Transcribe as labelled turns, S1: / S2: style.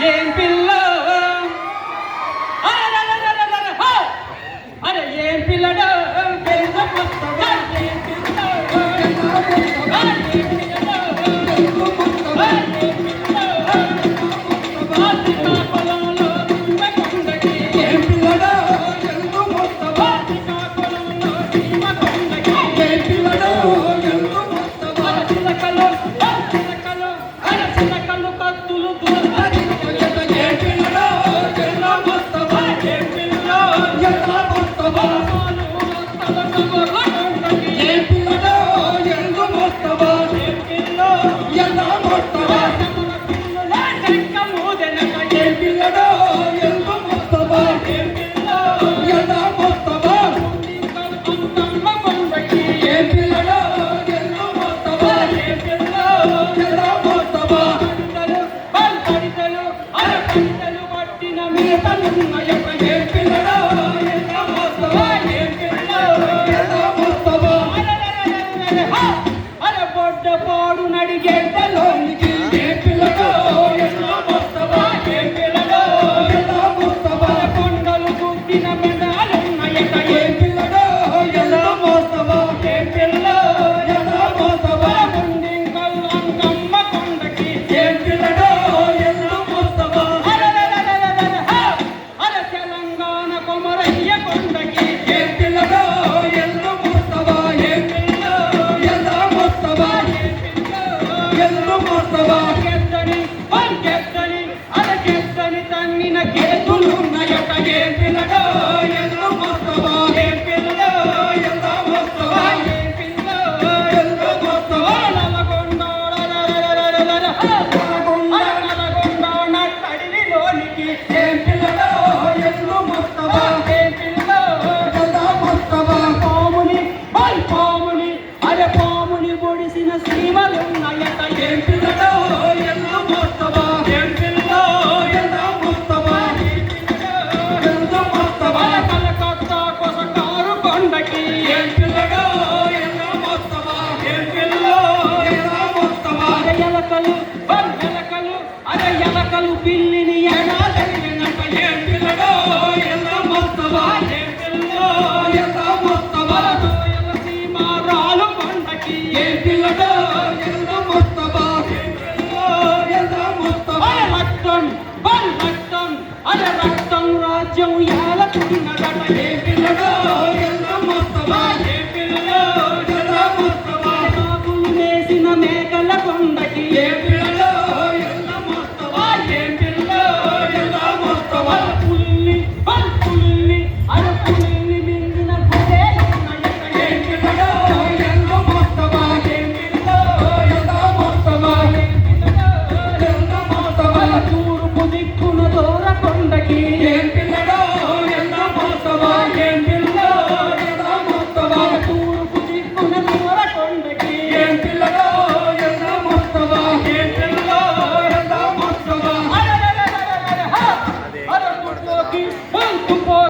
S1: ఏం పిల్ల అరే ఏం పిల్లడో పాడు నడిగేటలోనికి కొండలు గుద్దిన మెడాలున్నాయట ఏ పిల్లడో ఎలా మోస్తవా ఏ పిల్ల ఎలా మోస్తవా గుండింకల్ అంకమ్మ కొండకి ఏ పిల్లడో ఎలా మోస్తవా అరే తెలంగాణ కొమరయ్య కొండకి ఏ పిల్లడో ఎలా మోస్తవా ఏ పిల్ల ఎలా మోస్తవా తన్నిన కేతులు ఉన్నాయట ఏ పిల్లడో ఎలా మోస్తవా ఏ పిల్లడో ఎలా మోస్తవా ఏ పిల్ల ఎలా మోస్తవా నల్గొండ నట్టడిలోనికి ఏ పిల్లడో ఎలా మోస్తవా ఏ పిల్ల ఎలా మోస్తవా పాముని అరే పాముని పొడిసిన సీమలు ఉన్నాయట ఏ పిల్లడో ఎలా మోస్తవా ఏ పిల్ల ఎలా మోస్తవా ఎలా మోస్తవా కలకత్తా కొసకారు కొండకి ఏ పిల్లడో ఎలా మోస్తవా ఏ పిల్ల ఎలా మోస్తవా ఎలకలు అరే ఎలకలు పిల్లిని ఎలా జరిగినట్ట ఏ పిల్లడో ఎలా మోస్తవా ఏ పిల్ల ఎలా మోస్తవా సీమారాలు కొండకి ఏ పిల్లడో ఎలా మోస్తవా ఏ పిల్ల ఎలా మోస్తవా రక్తం అరే రక్తం రాజ్యం ఎలా పుట్టినదట ఏ పిల్లడో